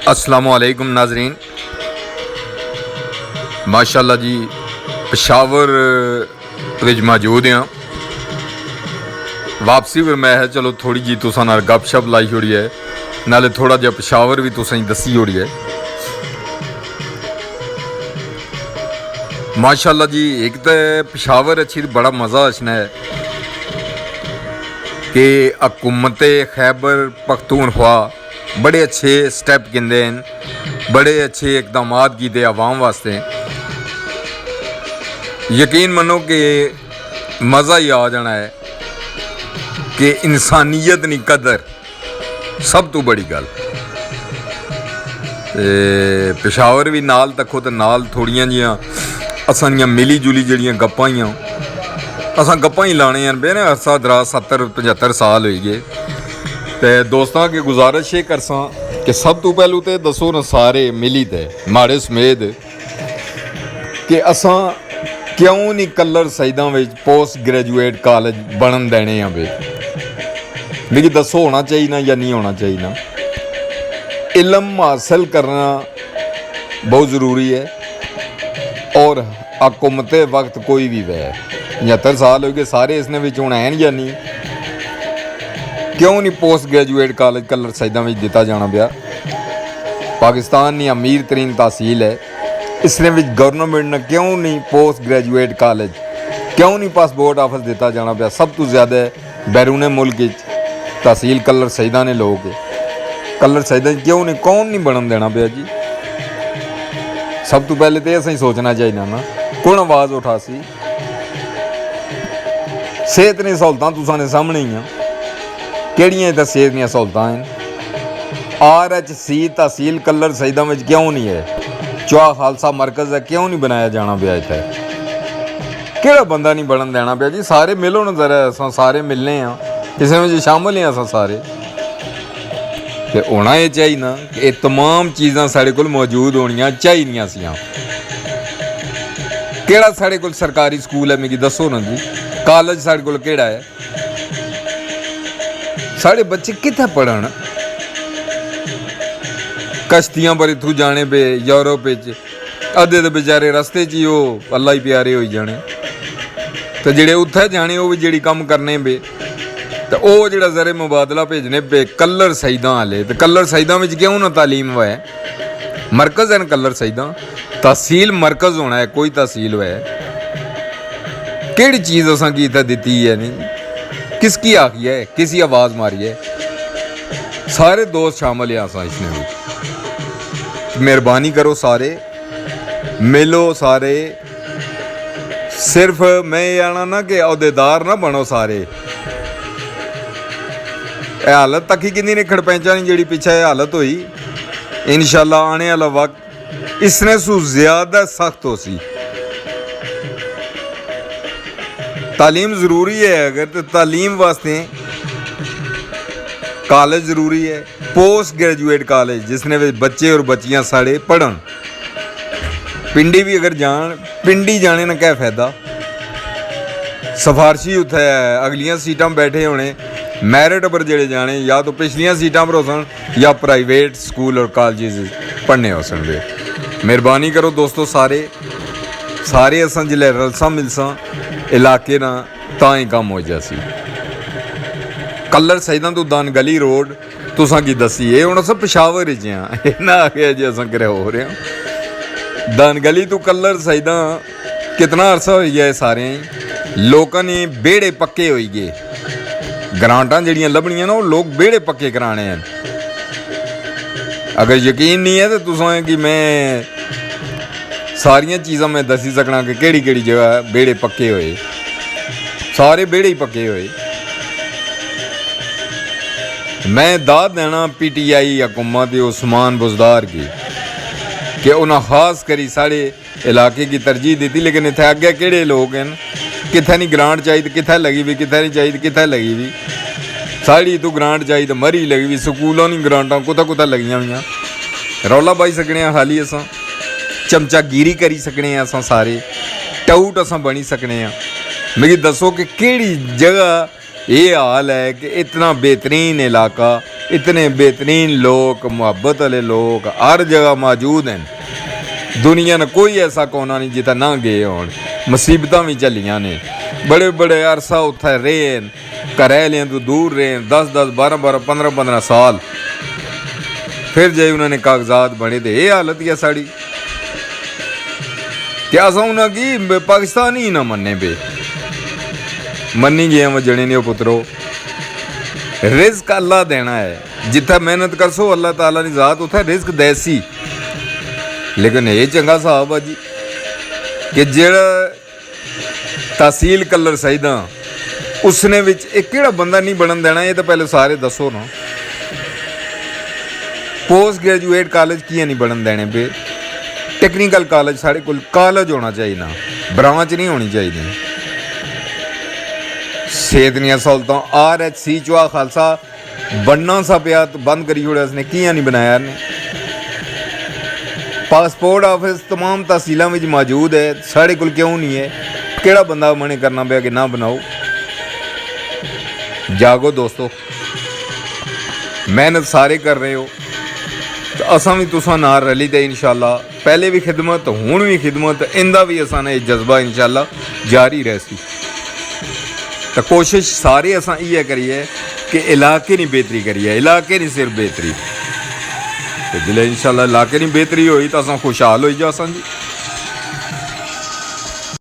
अस्सलामुअलैकुम नाजरीन। माशाअल्लाह जी पेशावर विच मौजूद हाँ। वापसी पर मैं चलो थोड़ी जी तुसां नाल गपशप लाई छोड़ी है, नाले थोड़ा जिहा पेशावर भी तुसें दसी छोड़ी है। माशाअल्लाह जी एक तो पेशावर अच्छी बड़ा मज़ा आशना है कि हुकूमत खैबर पख्तूनख्वा बड़े अच्छे स्टैप गिंदे हैं, बड़े अच्छे इकदाम किए आवाम वास्ते। यकीन मनो कि मज़ा ही आ जाना है कि इंसानियत नी कदर सब तो बड़ी गल। पेशावर भी नाल तक्को तो नाल थोड़ियां जियां असां दियां मिली जुली जड़ियां गप्पां ही असां गप्पां ही लाने हैं बे ना अरसा दराज 70-75 साल हो गए। तो दोस्तों की गुजारिश ये करसा कि सब तो पहलू तो दसो न सारे मिली थे माड़े समेत कि असां क्यों नहीं Kallar Syedan post graduate college बनन देने हैं बे। मिगी दसो होना चाहिए ना या नहीं होना चाहिए ना। इल्म हासिल करना बहुत ज़रूरी है और हुकूमत वक्त कोई भी वह 75 साल हो गए सारे इसने हूँ हैं या नहीं। क्यों नहीं post graduate college Kallar Syedan में दिता जाना पाया। पाकिस्तान की अमीर तरीन तहसील है, इसने गवर्नमेंट ने क्यों नहीं पोस्ट ग्रेजुएट कॉलेज क्यों नहीं पासपोर्ट ऑफिस दिता जाना पाया। सब तो ज़्यादा बैरून मुल्क तहसील कलर सईदा ने लोग कलर सईदा क्यों नहीं कौन नहीं बनन देना पाया जी। सब तो पहले तो असें सोचना चाहिए ना कौन आवाज़ उठा सी। सेहत ने सहूलतां तुसां सामने ही हैं, केड़ियां तो सेहत दी सहूलतां हैं। RHC तहसील कलर सईदा में क्यों नहीं है। चौहा खालसा मरकज़ है क्यों नहीं बनाया जाना पाया। इत्थे केड़ा बंदा नहीं बनन देना पाया जी। सारे मिलो न जरा, असां सारे मिलने इस में शामिल हैं असां सारे। तो होना ये चाहिए ना कि ये तमाम चीज़ां साढ़े कोल मौजूद होनियां चाहिए सियां। केड़ा साढ़े कोल सरकारी स्कूल है मिगी दसो ना जी। कॉलेज साढ़े कोल केड़ा है। साढ़े बच्चे कित्थे पढ़न। कश्तियां पर इत्थों जाने पे यूरोप अद्धे तो बेचारे रस्ते च ही वो अल्लाह ही प्यारे हो जाने। तो जेड़े उत्थे जाने वो भी जेड़ी कम करने पे तो वो जेड़ा जरे मुबादला भेजने पे कलर सईदा आले। तो कलर सईदा में क्यों ना तालीम हुआ है। मरकज़ है ना कलर सईदा तहसील मरकज़ होना है। कोई तहसील हुआ है केड़ी चीज़ असां की इत्थे दिती है नहीं किसकी आखी है किसी आवाज़ मारी है। सारे दोस्त शामिल हैं असां इसने भी। मेहरबानी करो सारे मिलो सारे। सिर्फ मैं ये आना ना कि अहदेदार ना बनो सारे। हालत तक ही किन्नी ने खड़पैंचा नहीं जी पिछे हालत हुई। इंशाअल्लाह आने वाला वक्त इसने सू ज्यादा सख्त हो सी। तालीम ज़रूरी है अगर तो तालीम वास्ते कॉलेज ज़रूरी है। पोस्ट ग्रेजुएट कॉलेज जिसने बच्चे और बच्चियां साढ़े पढ़न। पिंडी भी अगर जान पिंडी जाने ना क्या फ़ायदा। सिफारशी उत्थे अगलियां सीटां बैठे होने मैरिट पर जेड़े जाने या तो पिछलियां सीटां पर हो सन या प्राइवेट स्कूल और कॉलेज पढ़ने हो सन वे। मेहरबानी करो दोस्तों सारे सारे असां जिले रलसा मिलसा इलाके ना तां ही कम हो जासी। कलर सईदा तो दान गली रोड तुसां की दसी ये हुण असां पेशावर च हां ना आखे जी असां करे हो रहे हैं। दान गली तो कलर सईदा कितना अरसा हो गया है। सारे लोगों ने बेड़े पक्के हो गए। ग्रांटां जड़ियां लभनियां ना वो लोग बेड़े पक्के कराने हैं। अगर यकीन नहीं है तो तुसां कि मैं सारियां चीज़ां मैं दसी सकना कि केड़ी केड़ी जगह बेड़े पक्के होए। सारे बेड़े ही पक्के होए। मैं दाद देना PTI हुकूमत उस्मान बुज़दार की कि उन्हें खास करी साढ़े इलाके की तरजीह दी थी। लेकिन इतने अगे केड़े लोग हैं कित्थे नहीं ग्रांट चाहिए कित्थे लगी भी कित्थे नहीं चाहिए कित्थे लगी भी। साड़ी तो ग्रांट चाहिए मरी लगी भी स्कूलों नहीं ग्रांटा कुत्थे कुत्थे लगियां हुई। रौला पाई सकने खाली असां चमचागिरी करी सकने असां सारे टाउट असां बनी सकने। मिगी दसो कि केड़ी जगह ये हाल है कि इतना बेहतरीन इलाका इतने बेहतरीन लोग, मुहब्बत वाले लोग हर जगह मौजूद हैं। दुनिया ने कोई ऐसा कोना नहीं जितना ना गए हो। मुसीबत भी चलियां ने, बड़े बड़े अरसा उत्थे रहे, घरैलियां तो दूर रहे 10-10, 12-12, 15-15 साल, फिर जे उन्होंने कागजात बने तो ये हालत ही है साड़ी। क्या असा उन्हें पाकिस्तान ही ना मन्ने पे मन्नी गए वजने ने पुत्रो। रिस्क अल्लाह देना है, जिथे मेहनत कर सो अल्लाह ताला की जात उथे रिस्क देसी। लेकिन ये चंगा साहब है जी कि जेड़ा तहसील कलर सहीदा उसने विच एक केड़ा बंदा नहीं बनन देना। ये तो पहले सारे दसो ना। पोस्ट ग्रेजुएट कॉलेज किए नहीं बनन देने पे। टेक्निकल कॉलेज साढ़े कोल कॉलेज होना चाहिए ना, ब्रांच नहीं होनी चाहिए। सेहत दियां सहूलतां RHC चुआ खालसा बनना सा पिया तो बंद करी छोड़ा उसने, किया नहीं बनाया ने। पासपोर्ट ऑफिस तमाम तहसीलों में मौजूद है, साढ़े कोल क्यों नहीं है? केड़ा बंदा मने करना पिया कि ना बनाओ। जागो दोस्तों, मेहनत सारे कर रहे हो तो असा भी तुसा नाल रली ते इंशाअल्लाह पहले भी खिदमत हुण भी खिदमत इंदा भी असा ने जज्बा इंशाअल्लाह जारी रहसी। तो कोशिश सारे असा ये करिए कि इलाके की बेहतरी करिए, इलाके की सिर्फ बेहतरी। तो जिले इंशाअल्लाह इलाके की बेहतरी हुई तो असा खुशहाल हो जासा जी।